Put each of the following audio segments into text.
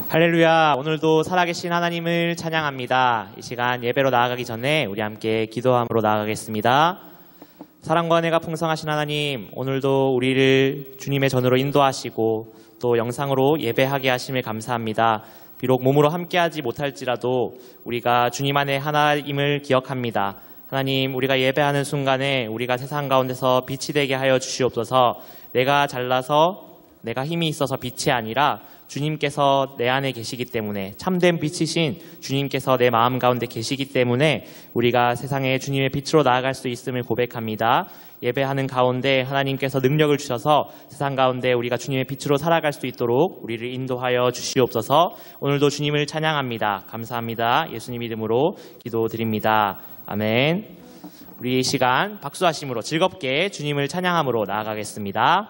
할렐루야. 오늘도 살아계신 하나님을 찬양합니다. 이 시간 예배로 나아가기 전에 우리 함께 기도함으로 나아가겠습니다. 사랑과 은혜가 풍성하신 하나님, 오늘도 우리를 주님의 전으로 인도하시고 또 영상으로 예배하게 하심을 감사합니다. 비록 몸으로 함께하지 못할지라도 우리가 주님 안에 하나임을 기억합니다. 하나님, 우리가 예배하는 순간에 우리가 세상 가운데서 빛이 되게 하여 주시옵소서. 내가 잘나서 내가 힘이 있어서 빛이 아니라 주님께서 내 안에 계시기 때문에, 참된 빛이신 주님께서 내 마음 가운데 계시기 때문에 우리가 세상에 주님의 빛으로 나아갈 수 있음을 고백합니다. 예배하는 가운데 하나님께서 능력을 주셔서 세상 가운데 우리가 주님의 빛으로 살아갈 수 있도록 우리를 인도하여 주시옵소서. 오늘도 주님을 찬양합니다. 감사합니다. 예수님 이름으로 기도드립니다. 아멘. 우리 이 시간 박수하심으로 즐겁게 주님을 찬양함으로 나아가겠습니다.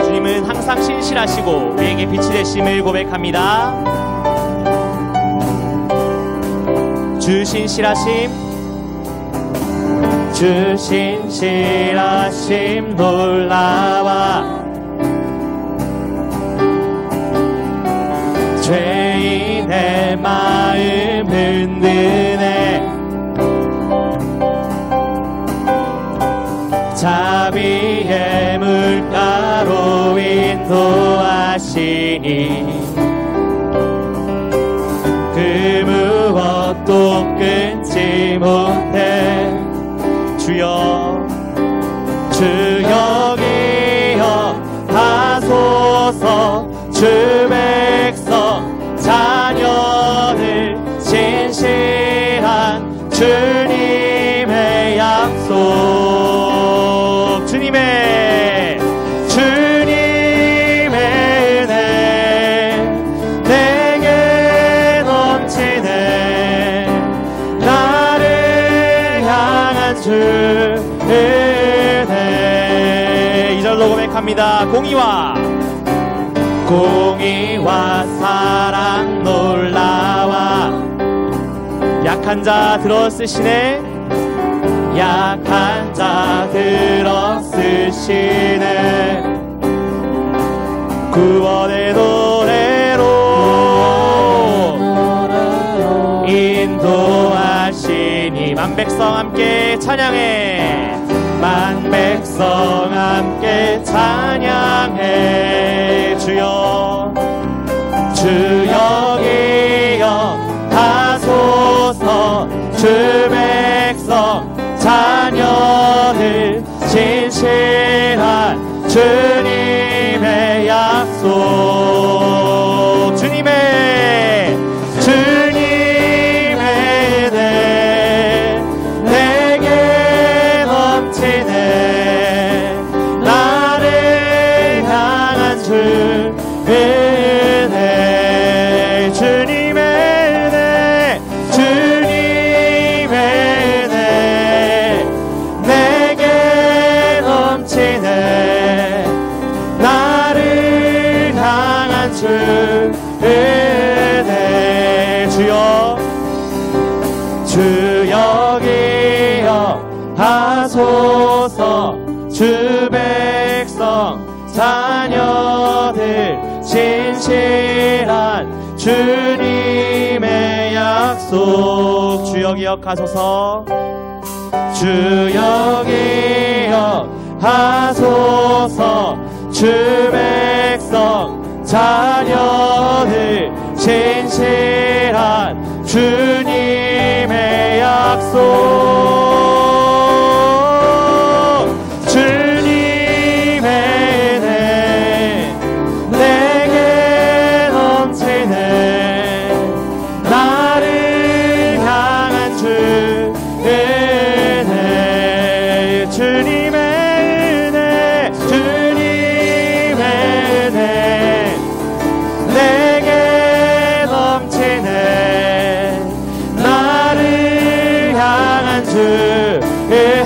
주님은 항상 신실하시고 우리에게 빛이 되심을 고백합니다. 주 신실하심, 주 신실하심 놀라와 죄인의 마음 흔드네. 자비의 물가로 인도하시니 그 무엇도 끊지 못해. 주여, 주여 기억하소서. 주 백성 자녀들 신실한 주님의 약속. 주님의 은혜 내게 넘치네. 나를 향한 주 은혜. 2절로 고백합니다. 공의와 사랑 놀라와 약한 자 들어 쓰시네. 약한 자 들어 쓰시네. 구원의 노래로 인도하시니 만백성 함께 찬양해. 만백성 함께 찬양해. 주여, 주여 기억하소서. 주 백성 자녀들 신실한 주님의 약속. 주님의 은혜 내게 넘치네. 나를 향한 주 은혜. 주님의 은혜 내게 넘치네. 나를 향한 주 은혜. 주여, 주여 기억하소서. 주 백성 자녀들 신실한 주님의 약속. 주여 기억하소서. 주여 기억하소서. 주 백성 자녀들 신실한 주님의 약속. 주님의 은혜 내게 넘치네. 나를 향한 주 은혜. 주님의 은혜 내게 넘치네. 나를 향한 주.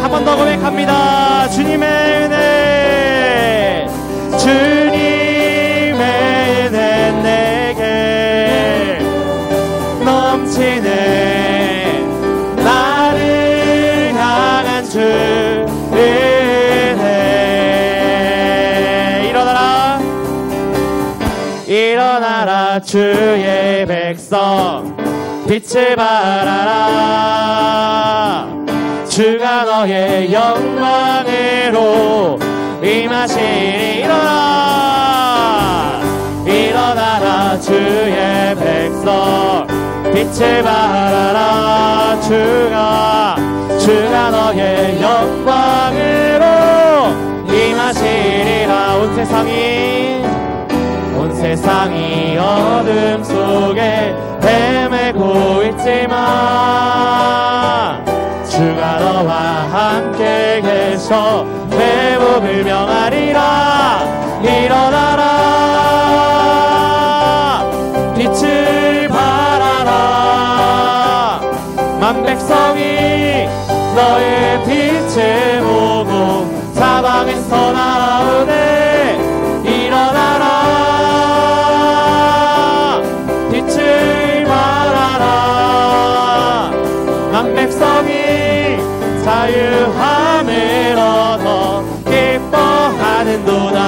한 번 더 고백합니다. 주님의 은혜, 주님의 은혜 내게 넘치네. 나를 향한 주의 백성 빛을 발하라. 주가 너의 영광으로 임하시니 일어나 일어나라. 주의 백성 빛을 발하라. 주가 너의 영광으로 임하시리라. 온 세상이 어둠 속에 헤매고 있지만 주가 너와 함께 계셔 회복을 명하리라. 일어나라. 빛을 발하라. 만 백성이 너의 빛을 보고 사방에서 나오네. 일어나라. 빛을 발하라. 만 백성이 자유함을 얻어 기뻐하는도다.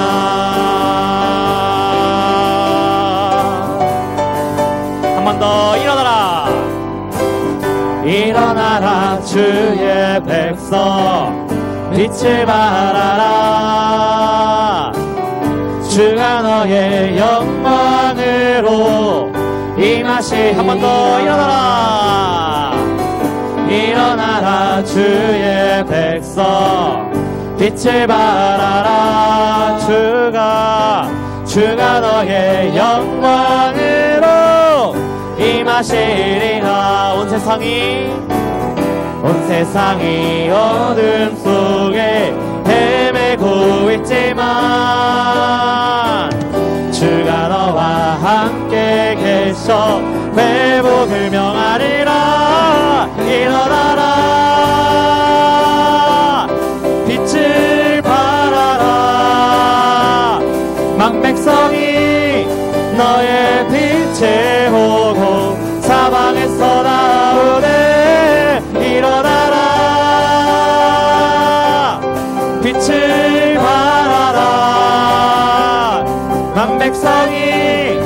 한 번 더 일어나라. 일어나라. 주의 백성 빛을 발하라. 주가 너의 영광으로 임하시. 한 번 더 일어나라. 일어나라. 주의 백성 빛을 발하라. 주가 너의 영광으로 임하시리라. 온 세상이 어둠 속에 헤매고 있지만 주가 너와 함께 계셔 회복을 명하리라. 일어나라. 빛을 발하라. 만 백성이 너의 빛을 보고 사방에서 나오네. 일어나라. 빛을 발하라. 만 백성이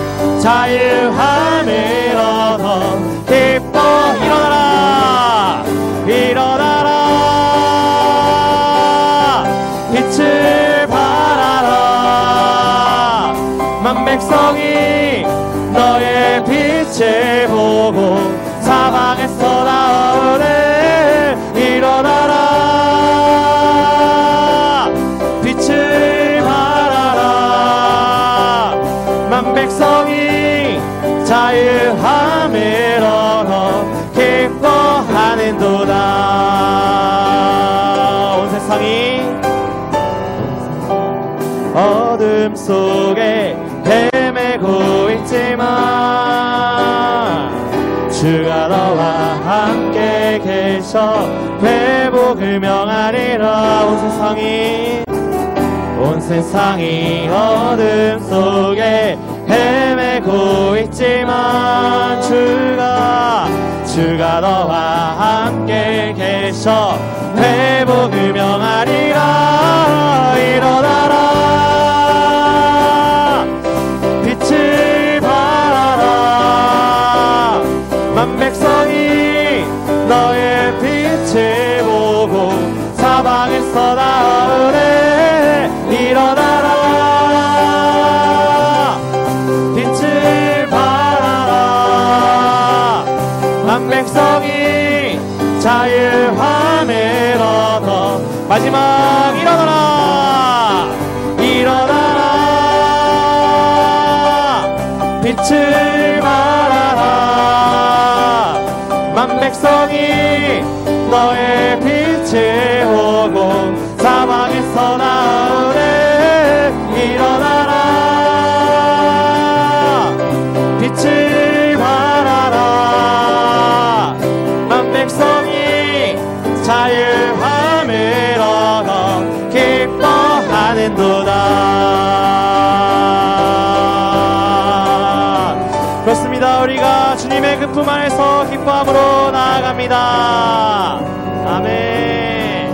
자유함을 얻어 기뻐. 일어나라. 일어나라. 빛을 발하라. 만 백성이 너의 빛을 보고 사방에서 나오네. 일어나라. 빛을 발하라. 만 백성이 자유함을 얻어 기뻐하는도다. 온 세상이 어둠 속에 헤매고 있지만 주가 너와 함께 계셔 회복을 명하리라. 온 세상이 어둠 속에 헤매고 있지만 주가 너와 함께 계셔 회복을 명하리라. 일어나라. 빛을 발하라. 만 백성이 너의 빛을 보고 사방에서 나오네. 일어나라. 빛을 발하라. 만 백성이 자유함을 얻어. 마지막 일어나라. 일어나라. 빛을 발하라. 만 백성이 너의 빛을 보고 사방에서 나오네. 일어나라. 빛을 발하라. 만 백성이 자유함을 얻어 기뻐하는도다. 그렇습니다. 우리가 주님의 그 품 안에서 기뻐함으로 나아갑니다. 아멘.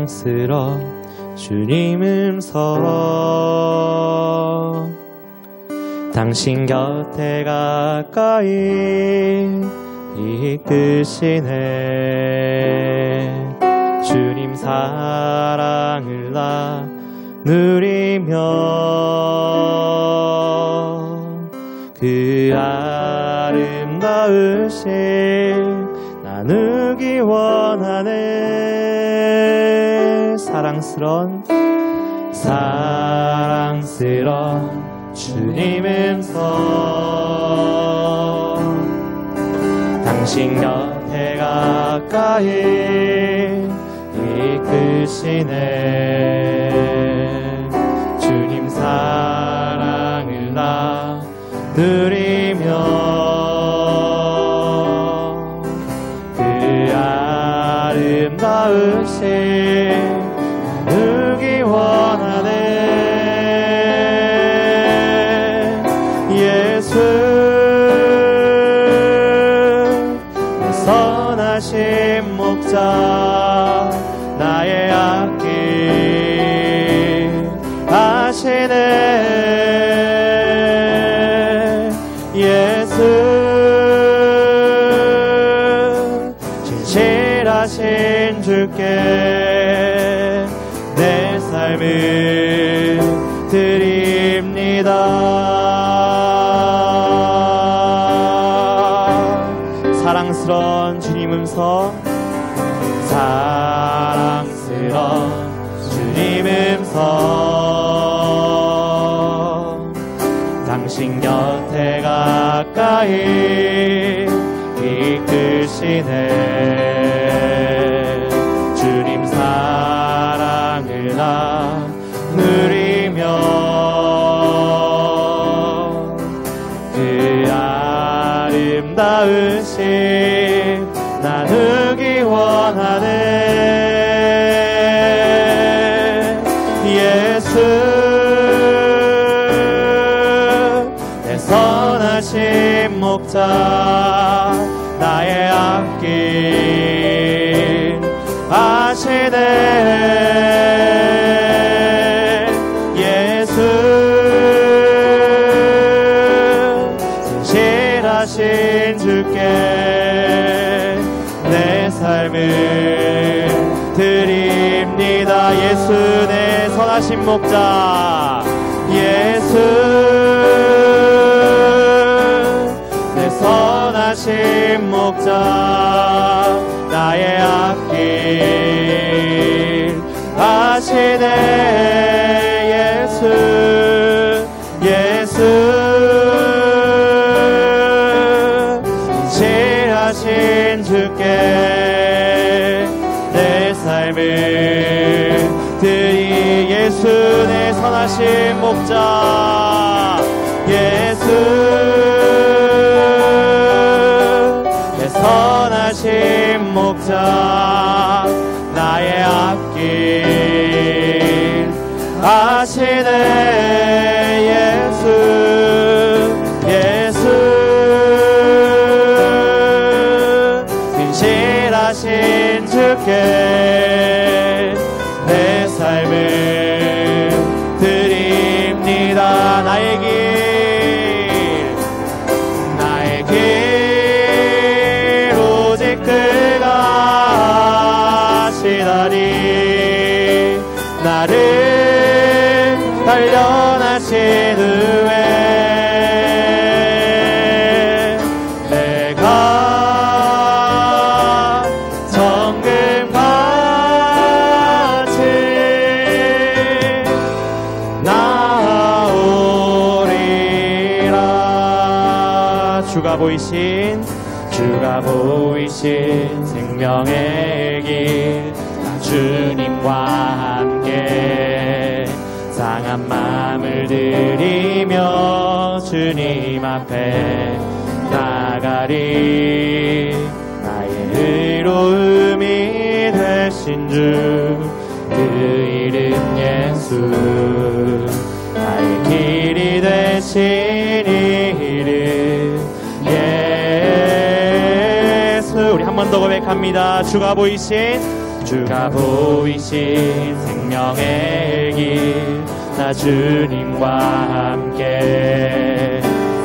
사랑스런 주님 음성 당신 곁에 가까이 이끄시네 주님 사랑을 나누리며 그 아름다우신 나누기 원하네 사랑스런 주님 음성 당신 곁에 가까이 이끄시네 주님 사랑을 나누리며 그 아름다우신 나누기 원하네 예수 내 선하신 목자 나의 앞길 하시네 예수 진실하신 주께 내 삶을 드립니다 사랑스러운 주님 음성 사랑스러운 주님 음성 당신 곁에 가까이 이끄시네 주님 사랑을 나누리며 그 아름다우신 나누기 원하네 예수 내 선하신 목자 나의 앞길 하시네 예수 진실하신 주께 내 삶을 드립니다 예수 내 선하신 목자 예수 내 선하신 목자 나의 앞길 하시네 예수 예수 진실하신 주께 내 삶을 드리 예수 내 선하신 목자 예수 내 선하신 목자 나의 앞길 하시네 예수 예수 진실하신 주께 내 삶을 드립니다 나의 길 오직 그가 하시다니 나를 단련하신 후에 내가 정금같이 나오리라 주가 보이신 생명의 길 주님과 함께 상한 마음을 들이며 주님 앞에 나가리 나의 의로움이 되신 주 그 이름 예수 나의 길이 되신 이름 예수 우리 한 번 더 고백합니다 주가 보이신 주가 보이신 생명의 길, 나 주님과 함께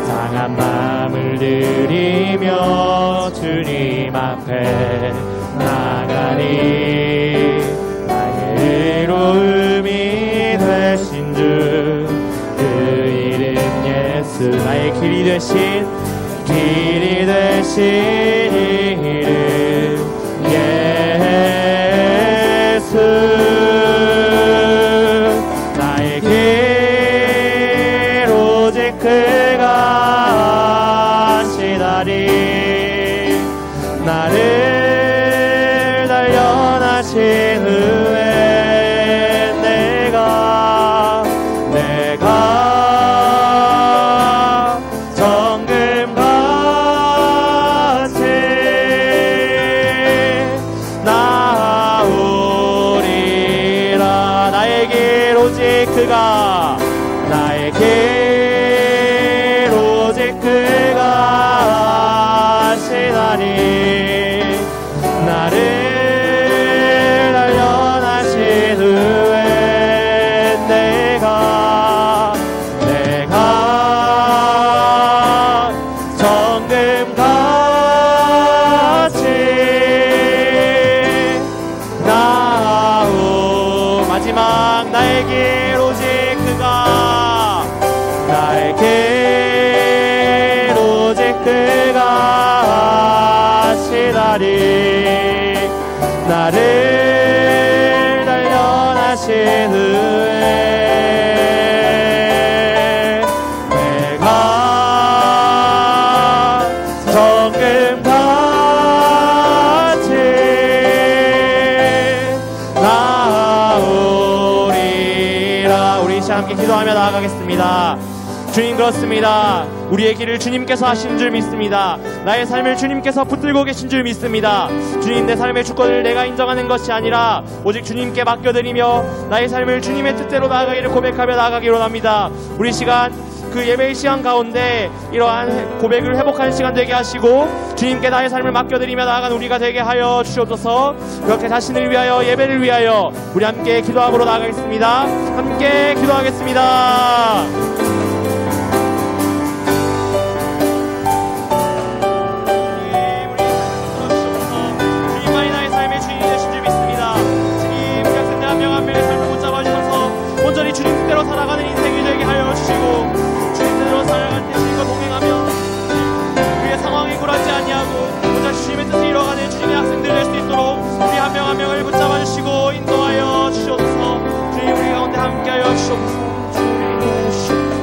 상한 마음을 들이며 주님 앞에 나가니, 나의 의로움이 되신 주, 그 이름 예수, 나의 길이 되신 이름 예수, 나의 길 오직 그가 하시다니, 나를 단련하신 후에 내가 정금같이 나오리라. 나의 길 오직 그가, 나의 길 오직 그가 하시다니, 나를 단련하신 후에 내가 정금같이 나오. 마지막 나의 길 오직 그가, 나의 길 오직 그가 하시다니, 나를 단련하신 후에 내가 정금같이 나오리라. 우리 이제 함께 기도하며 나아가겠습니다. 주님, 그렇습니다. 우리의 길을 주님께서 하시는 줄 믿습니다. 나의 삶을 주님께서 붙들고 계신 줄 믿습니다. 주님, 내 삶의 주권을 내가 인정하는 것이 아니라 오직 주님께 맡겨드리며 나의 삶을 주님의 뜻대로 나아가기를 고백하며 나아가기 원합니다. 우리 시간, 그 예배의 시간 가운데 이러한 고백을 회복하는 시간 되게 하시고 주님께 나의 삶을 맡겨드리며 나아가는 우리가 되게 하여 주시옵소서. 그렇게 자신을 위하여, 예배를 위하여 우리 함께 기도함으로 나아가겠습니다. 함께 기도하겠습니다. 주님대로 살아가는 인생이 되게 하여 주시고, 주님대로 살아갈 때 주님과 동행하며 우리의 상황에 굴하지 아니하고 오직 주님의 뜻을 이뤄가는 주님의 학생들 될 수 있도록 우리 한 명 한 명을 붙잡아 주시고 인도하여 주시옵소서. 주님, 우리 가운데 함께하여 주시옵소서. 주님, 인도하여 주시옵소서.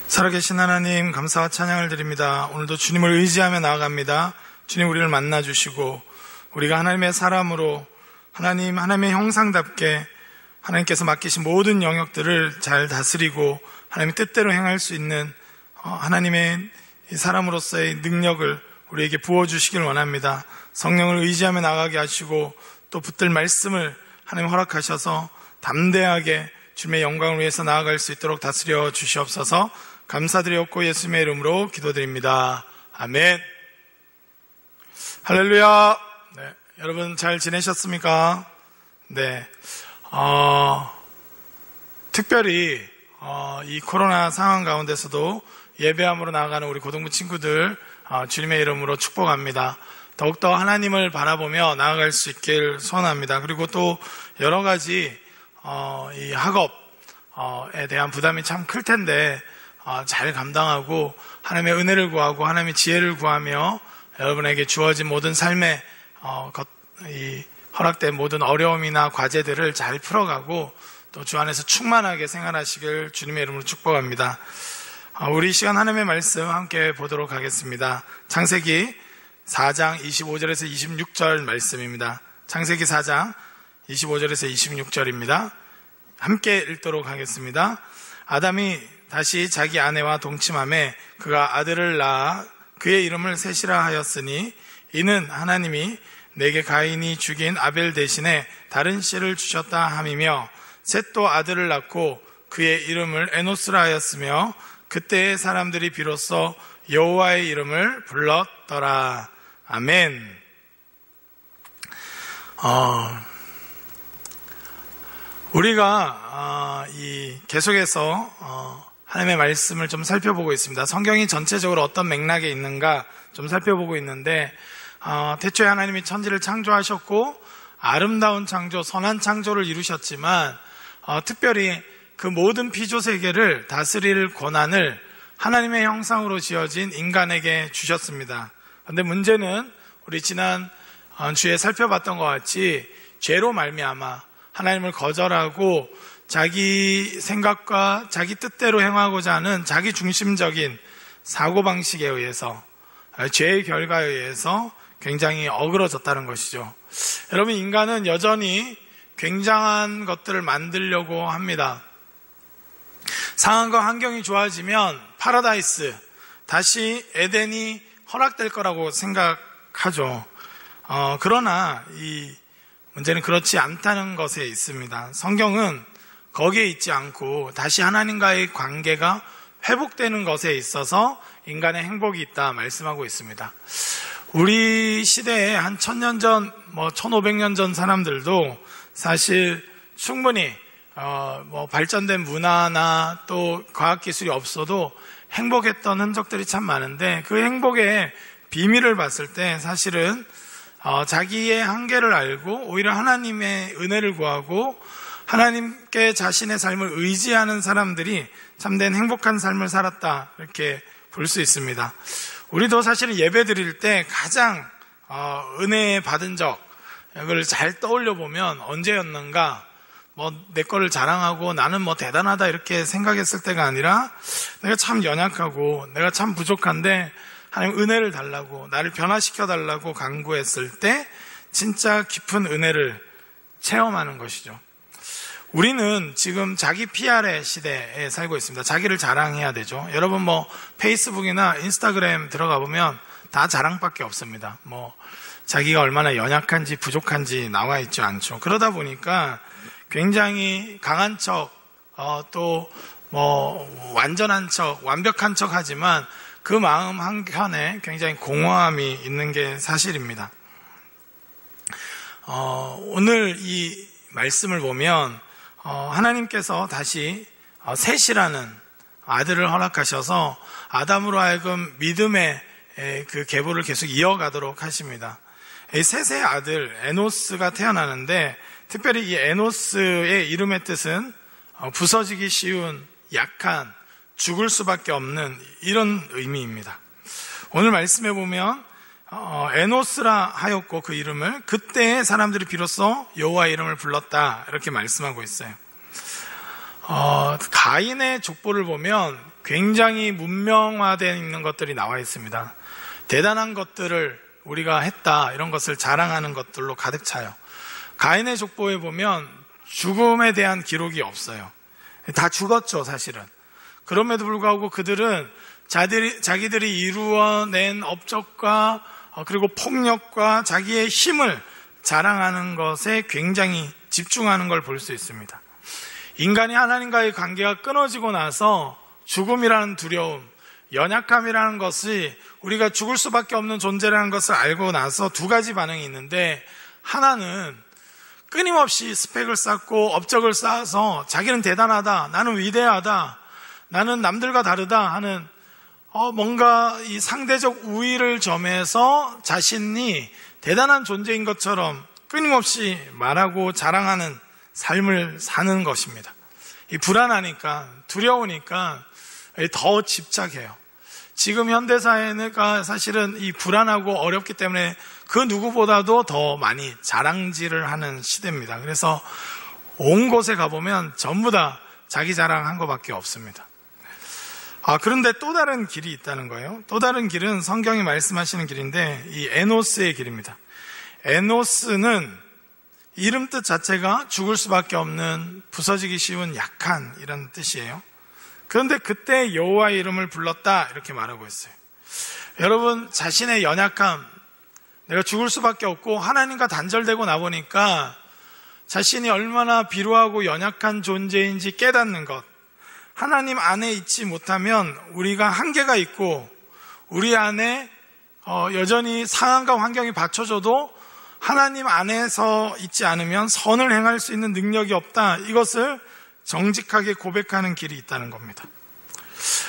살아계신 하나님, 감사와 찬양을 드립니다. 오늘도 주님을 의지하며 나아갑니다. 주님, 우리를 만나주시고 우리가 하나님의 사람으로 하나님의 형상답게 하나님께서 맡기신 모든 영역들을 잘 다스리고 하나님의 뜻대로 행할 수 있는 하나님의 사람으로서의 능력을 우리에게 부어주시길 원합니다. 성령을 의지하며 나가게 하시고 또 붙들 말씀을 하나님 허락하셔서 담대하게 주님의 영광을 위해서 나아갈 수 있도록 다스려 주시옵소서. 감사드렸고 예수님의 이름으로 기도드립니다. 아멘. 할렐루야. 네, 여러분 잘 지내셨습니까? 네. 특별히 이 코로나 상황 가운데서도 예배함으로 나아가는 우리 고등부 친구들 주님의 이름으로 축복합니다. 더욱더 하나님을 바라보며 나아갈 수 있길 소원합니다. 그리고 또 여러 가지 이 학업에 대한 부담이 참 클 텐데 잘 감당하고 하나님의 은혜를 구하고 하나님의 지혜를 구하며 여러분에게 주어진 모든 삶의 이 허락된 모든 어려움이나 과제들을 잘 풀어가고 또 주 안에서 충만하게 생활하시길 주님의 이름으로 축복합니다. 우리 이 시간 하나님의 말씀 함께 보도록 하겠습니다. 창세기 4장 25절에서 26절 말씀입니다. 창세기 4장 25절에서 26절입니다. 함께 읽도록 하겠습니다. 아담이 다시 자기 아내와 동침하매 그가 아들을 낳아 그의 이름을 셋이라 하였으니 이는 하나님이 내게 가인이 죽인 아벨 대신에 다른 씨를 주셨다 함이며 셋도 아들을 낳고 그의 이름을 에노스라 하였으며 그때 사람들이 비로소 여호와의 이름을 불렀더라. 아멘. 우리가 계속해서 하나님의 말씀을 좀 살펴보고 있습니다. 성경이 전체적으로 어떤 맥락에 있는가 좀 살펴보고 있는데, 태초에 하나님이 천지를 창조하셨고 아름다운 창조, 선한 창조를 이루셨지만 특별히 그 모든 피조 세계를 다스릴 권한을 하나님의 형상으로 지어진 인간에게 주셨습니다. 그런데 문제는 우리 지난 주에 살펴봤던 것 같이 죄로 말미암아 하나님을 거절하고 자기 생각과 자기 뜻대로 행하고자 하는 자기 중심적인 사고방식에 의해서, 죄의 결과에 의해서 굉장히 어그러졌다는 것이죠. 여러분, 인간은 여전히 굉장한 것들을 만들려고 합니다. 상황과 환경이 좋아지면 파라다이스, 다시 에덴이 허락될 거라고 생각하죠. 그러나 이 문제는 그렇지 않다는 것에 있습니다. 성경은 거기에 있지 않고 다시 하나님과의 관계가 회복되는 것에 있어서 인간의 행복이 있다 말씀하고 있습니다. 우리 시대에 한 1000년 전, 1500년 전 사람들도 사실 충분히 발전된 문화나 또 과학기술이 없어도 행복했던 흔적들이 참 많은데, 그 행복의 비밀을 봤을 때 사실은 자기의 한계를 알고 오히려 하나님의 은혜를 구하고 하나님께 자신의 삶을 의지하는 사람들이 참된 행복한 삶을 살았다, 이렇게 볼 수 있습니다. 우리도 사실은 예배 드릴 때 가장 은혜 받은 적을 잘 떠올려 보면 언제였는가, 내 거를 자랑하고 나는 대단하다 이렇게 생각했을 때가 아니라, 내가 참 연약하고 내가 참 부족한데 하나님 은혜를 달라고, 나를 변화시켜 달라고 간구했을 때 진짜 깊은 은혜를 체험하는 것이죠. 우리는 지금 자기 PR의 시대에 살고 있습니다. 자기를 자랑해야 되죠. 여러분 페이스북이나 인스타그램 들어가 보면 다 자랑밖에 없습니다. 자기가 얼마나 연약한지 부족한지 나와 있지 않죠. 그러다 보니까 굉장히 강한 척, 또 완전한 척, 완벽한 척 하지만 그 마음 한켠에 굉장히 공허함이 있는 게 사실입니다. 오늘 이 말씀을 보면 하나님께서 다시 셋이라는 아들을 허락하셔서 아담으로 하여금 믿음의 그 계보를 계속 이어가도록 하십니다. 이 셋의 아들 에노스가 태어나는데, 특별히 이 에노스의 이름의 뜻은 부서지기 쉬운, 약한, 죽을 수밖에 없는 이런 의미입니다. 오늘 말씀해 보면 에노스라 하였고 그 이름을, 그때 사람들이 비로소 여호와의 이름을 불렀다, 이렇게 말씀하고 있어요. 가인의 족보를 보면 굉장히 문명화되어 있는 것들이 나와 있습니다. 대단한 것들을 우리가 했다, 이런 것을 자랑하는 것들로 가득 차요. 가인의 족보에 보면 죽음에 대한 기록이 없어요. 다 죽었죠, 사실은. 그럼에도 불구하고 그들은 자기들이 이루어낸 업적과 그리고 폭력과 자기의 힘을 자랑하는 것에 굉장히 집중하는 걸 볼 수 있습니다. 인간이 하나님과의 관계가 끊어지고 나서 죽음이라는 두려움, 연약함이라는 것이 우리가 죽을 수밖에 없는 존재라는 것을 알고 나서 두 가지 반응이 있는데, 하나는 끊임없이 스펙을 쌓고 업적을 쌓아서 자기는 대단하다, 나는 위대하다, 나는 남들과 다르다 하는 뭔가 이 상대적 우위를 점해서 자신이 대단한 존재인 것처럼 끊임없이 말하고 자랑하는 삶을 사는 것입니다. 이 불안하니까, 두려우니까 더 집착해요. 지금 현대사회가 사실은 이 불안하고 어렵기 때문에 그 누구보다도 더 많이 자랑질을 하는 시대입니다. 그래서 온 곳에 가보면 전부 다 자기 자랑한 것밖에 없습니다. 그런데 또 다른 길이 있다는 거예요. 또 다른 길은 성경이 말씀하시는 길인데, 이 에노스의 길입니다. 에노스는 이름 뜻 자체가 죽을 수밖에 없는, 부서지기 쉬운, 약한, 이런 뜻이에요. 그런데 그때 여호와의 이름을 불렀다, 이렇게 말하고 있어요. 여러분, 자신의 연약함, 내가 죽을 수밖에 없고 하나님과 단절되고 나보니까 자신이 얼마나 비루하고 연약한 존재인지 깨닫는 것, 하나님 안에 있지 못하면 우리가 한계가 있고 우리 안에 여전히 상황과 환경이 받쳐줘도 하나님 안에서 있지 않으면 선을 행할 수 있는 능력이 없다. 이것을 정직하게 고백하는 길이 있다는 겁니다.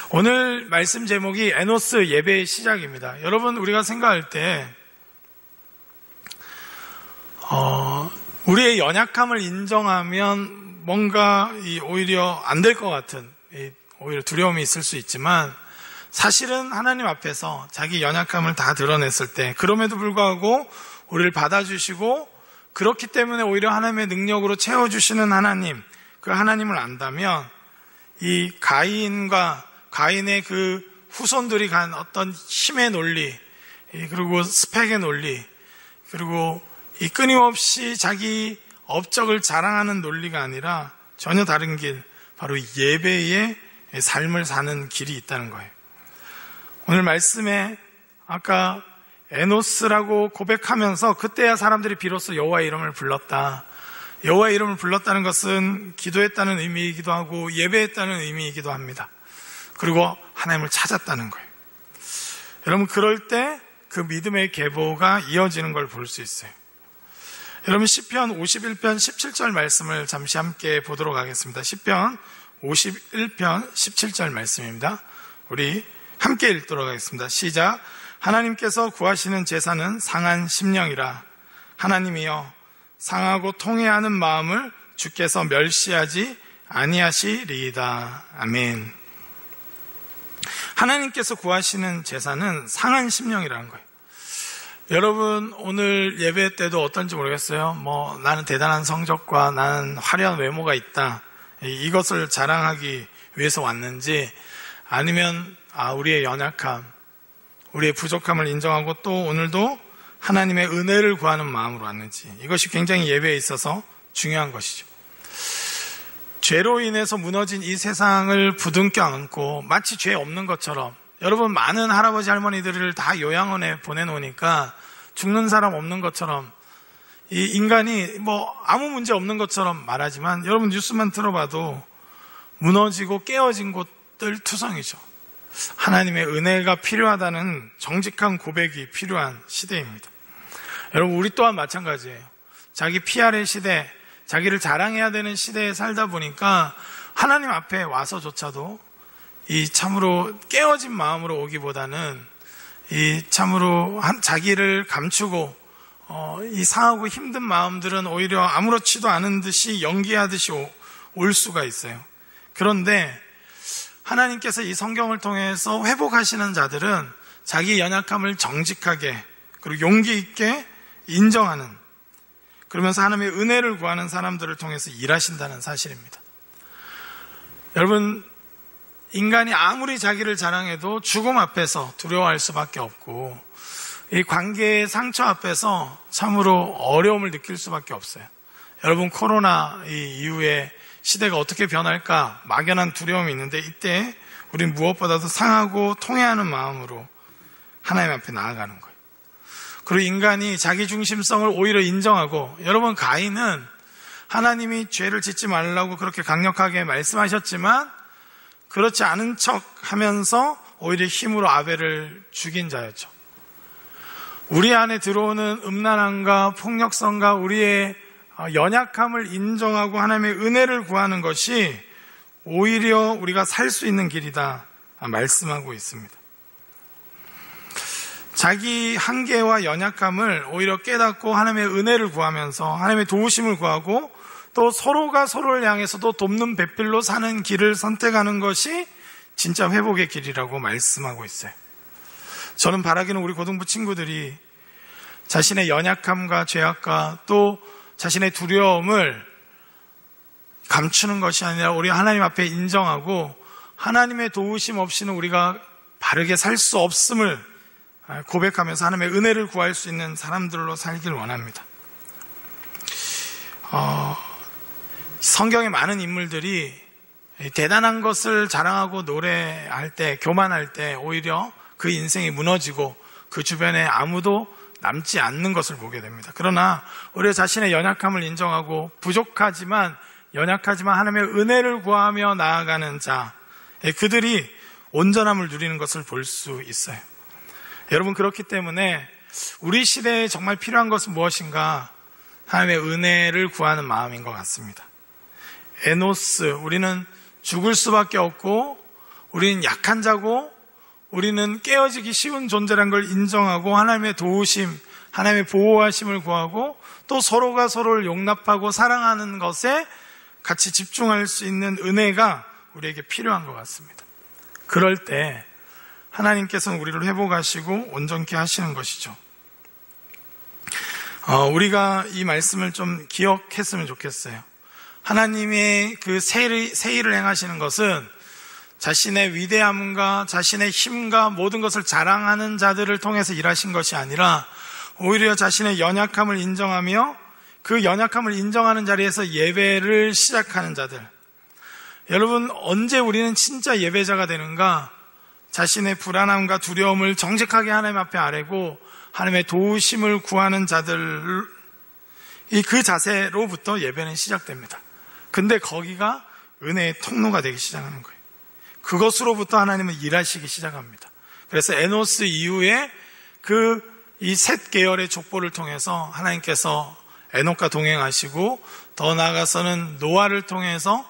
오늘 말씀 제목이 에노스 예배의 시작입니다. 여러분, 우리가 생각할 때 우리의 연약함을 인정하면 뭔가 오히려 안 될 것 같은 오히려 두려움이 있을 수 있지만 사실은 하나님 앞에서 자기 연약함을 다 드러냈을 때 그럼에도 불구하고 우리를 받아주시고 그렇기 때문에 오히려 하나님의 능력으로 채워주시는 하나님, 그 하나님을 안다면 이 가인과 가인의 그 후손들이 간 어떤 힘의 논리, 그리고 스펙의 논리, 그리고 이 끊임없이 자기 업적을 자랑하는 논리가 아니라 전혀 다른 길, 바로 예배의 삶을 사는 길이 있다는 거예요. 오늘 말씀에 아까 에노스라고 고백하면서 그때야 사람들이 비로소 여호와의 이름을 불렀다. 여호와의 이름을 불렀다는 것은 기도했다는 의미이기도 하고 예배했다는 의미이기도 합니다. 그리고 하나님을 찾았다는 거예요. 여러분, 그럴 때 그 믿음의 계보가 이어지는 걸 볼 수 있어요. 여러분, 시편 51편 17절 말씀을 잠시 함께 보도록 하겠습니다. 시편 51편 17절 말씀입니다. 우리 함께 읽도록 하겠습니다. 시작. 하나님께서 구하시는 제사는 상한 심령이라. 하나님이여, 상하고 통회하는 마음을 주께서 멸시하지 아니하시리이다. 아멘. 하나님께서 구하시는 제사는 상한 심령이라는 거예요. 여러분, 오늘 예배 때도 어떤지 모르겠어요. 나는 대단한 성적과 나는 화려한 외모가 있다, 이것을 자랑하기 위해서 왔는지, 아니면 우리의 연약함, 우리의 부족함을 인정하고 또 오늘도 하나님의 은혜를 구하는 마음으로 왔는지, 이것이 굉장히 예배에 있어서 중요한 것이죠. 죄로 인해서 무너진 이 세상을 부둥켜 안고 마치 죄 없는 것처럼, 여러분, 많은 할아버지 할머니들을 다 요양원에 보내놓으니까 죽는 사람 없는 것처럼, 이 인간이 아무 문제 없는 것처럼 말하지만 여러분 뉴스만 들어봐도 무너지고 깨어진 곳들 투성이죠. 하나님의 은혜가 필요하다는 정직한 고백이 필요한 시대입니다. 여러분, 우리 또한 마찬가지예요. 자기 PR의 시대, 자기를 자랑해야 되는 시대에 살다 보니까 하나님 앞에 와서조차도 이 참으로 깨어진 마음으로 오기보다는 이 참으로 자기를 감추고 이 상하고 힘든 마음들은 오히려 아무렇지도 않은 듯이 연기하듯이 올 수가 있어요. 그런데 하나님께서 이 성경을 통해서 회복하시는 자들은 자기 연약함을 정직하게 그리고 용기 있게 인정하는, 그러면서 하나님의 은혜를 구하는 사람들을 통해서 일하신다는 사실입니다. 여러분, 인간이 아무리 자기를 자랑해도 죽음 앞에서 두려워할 수밖에 없고 이 관계의 상처 앞에서 참으로 어려움을 느낄 수밖에 없어요. 여러분, 코로나 이후에 시대가 어떻게 변할까 막연한 두려움이 있는데, 이때 우리는 무엇보다도 상하고 통회하는 마음으로 하나님 앞에 나아가는 거예요. 그리고 인간이 자기 중심성을 오히려 인정하고, 여러분, 가인은 하나님이 죄를 짓지 말라고 그렇게 강력하게 말씀하셨지만 그렇지 않은 척 하면서 오히려 힘으로 아벨을 죽인 자였죠. 우리 안에 들어오는 음란함과 폭력성과 우리의 연약함을 인정하고 하나님의 은혜를 구하는 것이 오히려 우리가 살 수 있는 길이다 말씀하고 있습니다. 자기 한계와 연약함을 오히려 깨닫고 하나님의 은혜를 구하면서 하나님의 도우심을 구하고 또 서로가 서로를 향해서도 돕는 배필로 사는 길을 선택하는 것이 진짜 회복의 길이라고 말씀하고 있어요. 저는 바라기는 우리 고등부 친구들이 자신의 연약함과 죄악과 또 자신의 두려움을 감추는 것이 아니라 우리 하나님 앞에 인정하고 하나님의 도우심 없이는 우리가 바르게 살 수 없음을 고백하면서 하나님의 은혜를 구할 수 있는 사람들로 살길 원합니다. 성경의 많은 인물들이 대단한 것을 자랑하고 노래할 때, 교만할 때 오히려 그 인생이 무너지고 그 주변에 아무도 남지 않는 것을 보게 됩니다. 그러나 우리 자신의 연약함을 인정하고 부족하지만 연약하지만 하나님의 은혜를 구하며 나아가는 자, 그들이 온전함을 누리는 것을 볼 수 있어요. 여러분, 그렇기 때문에 우리 시대에 정말 필요한 것은 무엇인가? 하나님의 은혜를 구하는 마음인 것 같습니다. 에노스, 우리는 죽을 수밖에 없고, 우리는 약한 자고, 우리는 깨어지기 쉬운 존재라는 걸 인정하고, 하나님의 도우심, 하나님의 보호하심을 구하고, 또 서로가 서로를 용납하고 사랑하는 것에 같이 집중할 수 있는 은혜가 우리에게 필요한 것 같습니다. 그럴 때 하나님께서는 우리를 회복하시고 온전케 하시는 것이죠. 우리가 이 말씀을 좀 기억했으면 좋겠어요. 하나님의 그 새 일을 행하시는 것은 자신의 위대함과 자신의 힘과 모든 것을 자랑하는 자들을 통해서 일하신 것이 아니라 오히려 자신의 연약함을 인정하며 그 연약함을 인정하는 자리에서 예배를 시작하는 자들. 여러분, 언제 우리는 진짜 예배자가 되는가? 자신의 불안함과 두려움을 정직하게 하나님 앞에 아뢰고 하나님의 도우심을 구하는 자들, 그 자세로부터 예배는 시작됩니다. 근데 거기가 은혜의 통로가 되기 시작하는 거예요. 그것으로부터 하나님은 일하시기 시작합니다. 그래서 에노스 이후에 이 셋 계열의 족보를 통해서 하나님께서 에녹과 동행하시고, 더 나아가서는 노아를 통해서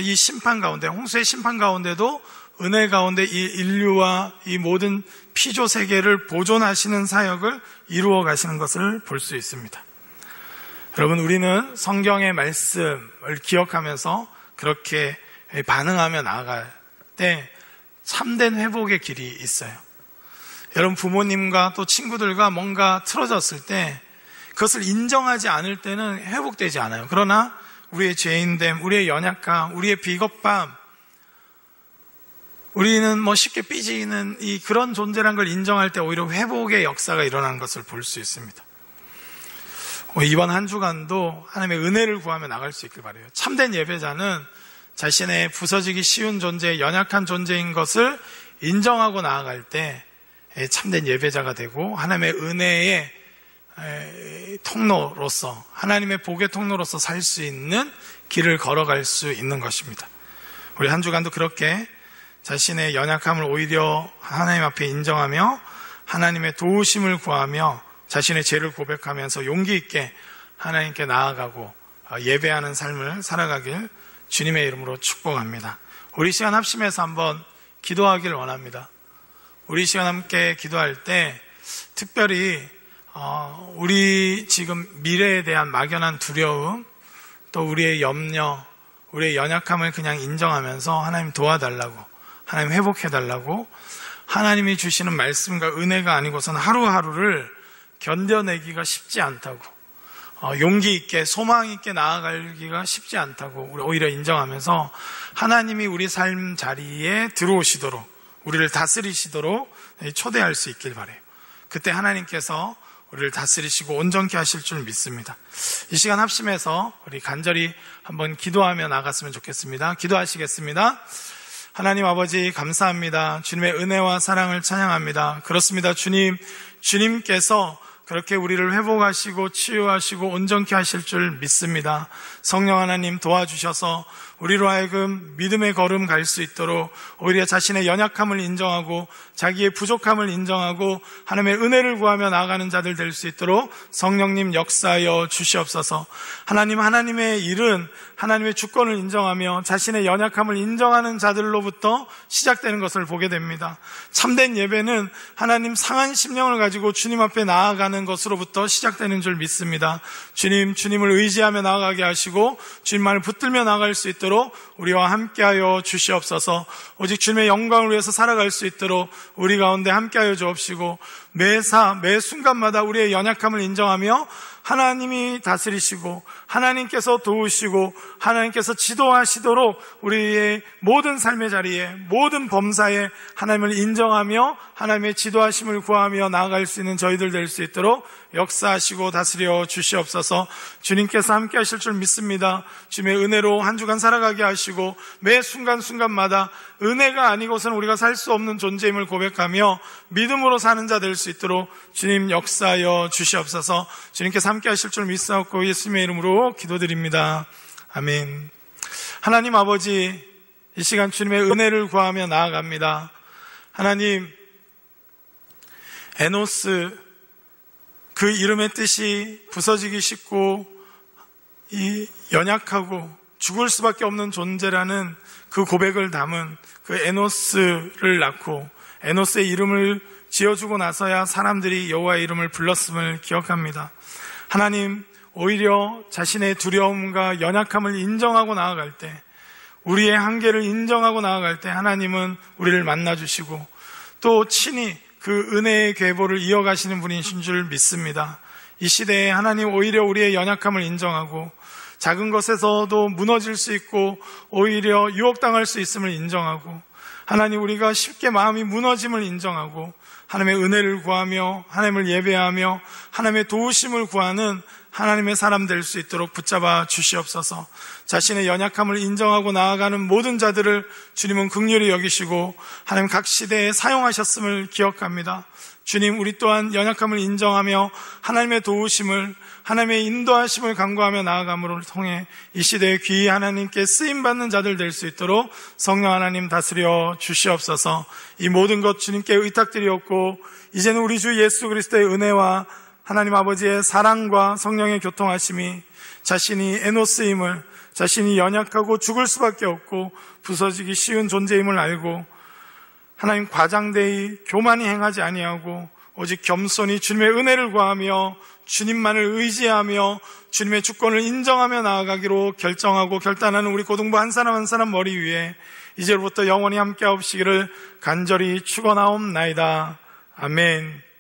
이 심판 가운데, 홍수의 심판 가운데도 은혜 가운데 이 인류와 이 모든 피조 세계를 보존하시는 사역을 이루어 가시는 것을 볼 수 있습니다. 여러분, 우리는 성경의 말씀을 기억하면서 그렇게 반응하며 나아갈 때 참된 회복의 길이 있어요. 여러분, 부모님과 또 친구들과 뭔가 틀어졌을 때 그것을 인정하지 않을 때는 회복되지 않아요. 그러나 우리의 죄인됨, 우리의 연약함, 우리의 비겁함, 우리는 쉽게 삐지는 그런 존재란 걸 인정할 때 오히려 회복의 역사가 일어나는 것을 볼 수 있습니다. 이번 한 주간도 하나님의 은혜를 구하며 나갈 수 있길 바라요. 참된 예배자는 자신의 부서지기 쉬운 존재, 연약한 존재인 것을 인정하고 나아갈 때 참된 예배자가 되고 하나님의 은혜의 통로로서, 하나님의 복의 통로로서 살 수 있는 길을 걸어갈 수 있는 것입니다. 우리 한 주간도 그렇게 자신의 연약함을 오히려 하나님 앞에 인정하며 하나님의 도우심을 구하며 자신의 죄를 고백하면서 용기 있게 하나님께 나아가고 예배하는 삶을 살아가길 주님의 이름으로 축복합니다. 우리 시간 합심해서 한번 기도하길 원합니다. 우리 시간 함께 기도할 때 특별히 우리 지금 미래에 대한 막연한 두려움, 또 우리의 염려, 우리의 연약함을 그냥 인정하면서 하나님 도와달라고, 하나님 회복해달라고, 하나님이 주시는 말씀과 은혜가 아니고서는 하루하루를 견뎌내기가 쉽지 않다고, 용기 있게 소망 있게 나아가기가 쉽지 않다고 우리 오히려 인정하면서 하나님이 우리 삶 자리에 들어오시도록, 우리를 다스리시도록 초대할 수 있길 바라요. 그때 하나님께서 우리를 다스리시고 온전케 하실 줄 믿습니다. 이 시간 합심해서 우리 간절히 한번 기도하며 나갔으면 좋겠습니다. 기도하시겠습니다. 하나님 아버지, 감사합니다. 주님의 은혜와 사랑을 찬양합니다. 그렇습니다. 주님께서 그렇게 우리를 회복하시고 치유하시고 온전케 하실 줄 믿습니다. 성령 하나님 도와주셔서 우리로 하여금 믿음의 걸음 갈 수 있도록 오히려 자신의 연약함을 인정하고 자기의 부족함을 인정하고 하나님의 은혜를 구하며 나아가는 자들 될 수 있도록 성령님 역사하여 주시옵소서. 하나님의 일은 하나님의 주권을 인정하며 자신의 연약함을 인정하는 자들로부터 시작되는 것을 보게 됩니다. 참된 예배는 하나님 상한 심령을 가지고 주님 앞에 나아가는 것으로부터 시작되는 줄 믿습니다. 주님을 의지하며 나아가게 하시고 주님만을 붙들며 나아갈 수 있도록 우리와 함께하여 주시옵소서. 오직 주님의 영광을 위해서 살아갈 수 있도록 우리 가운데 함께하여 주옵시고 매 순간마다 우리의 연약함을 인정하며 하나님이 다스리시고 하나님께서 도우시고 하나님께서 지도하시도록 우리의 모든 삶의 자리에 모든 범사에 하나님을 인정하며 하나님의 지도하심을 구하며 나아갈 수 있는 저희들 될 수 있도록 역사하시고 다스려 주시옵소서. 주님께서 함께 하실 줄 믿습니다. 주님의 은혜로 한 주간 살아가게 하시고 매 순간순간마다 은혜가 아니고서는 우리가 살 수 없는 존재임을 고백하며 믿음으로 사는 자 될 수 있도록 주님 역사하여 주시옵소서. 주님께서 함께 하실 줄 믿사옵고 예수님의 이름으로 기도드립니다. 아멘. 하나님 아버지, 이 시간 주님의 은혜를 구하며 나아갑니다. 하나님, 에노스, 그 이름의 뜻이 부서지기 쉽고 이 연약하고 죽을 수밖에 없는 존재라는 그 고백을 담은 그 에노스를 낳고 에노스의 이름을 지어주고 나서야 사람들이 여호와의 이름을 불렀음을 기억합니다. 하나님, 오히려 자신의 두려움과 연약함을 인정하고 나아갈 때, 우리의 한계를 인정하고 나아갈 때 하나님은 우리를 만나주시고 또 친히 그 은혜의 계보를 이어가시는 분이신 줄 믿습니다. 이 시대에 하나님 오히려 우리의 연약함을 인정하고 작은 것에서도 무너질 수 있고 오히려 유혹당할 수 있음을 인정하고, 하나님, 우리가 쉽게 마음이 무너짐을 인정하고 하나님의 은혜를 구하며 하나님을 예배하며 하나님의 도우심을 구하는 하나님의 사람 될 수 있도록 붙잡아 주시옵소서. 자신의 연약함을 인정하고 나아가는 모든 자들을 주님은 긍휼히 여기시고 하나님 각 시대에 사용하셨음을 기억합니다. 주님, 우리 또한 연약함을 인정하며 하나님의 도우심을, 하나님의 인도하심을 간구하며 나아감으로 통해 이 시대에 귀히 하나님께 쓰임받는 자들 될 수 있도록 성령 하나님 다스려 주시옵소서. 이 모든 것 주님께 의탁드리옵고 이제는 우리 주 예수 그리스도의 은혜와 하나님 아버지의 사랑과 성령의 교통하심이, 자신이 에노스임을, 자신이 연약하고 죽을 수밖에 없고 부서지기 쉬운 존재임을 알고 하나님 과장되이 교만히 행하지 아니하고 오직 겸손히 주님의 은혜를 구하며 주님만을 의지하며 주님의 주권을 인정하며 나아가기로 결정하고 결단하는 우리 고등부 한 사람 한 사람 머리 위에 이제부터 영원히 함께 하옵시기를 간절히 축원하옵나이다. 아멘.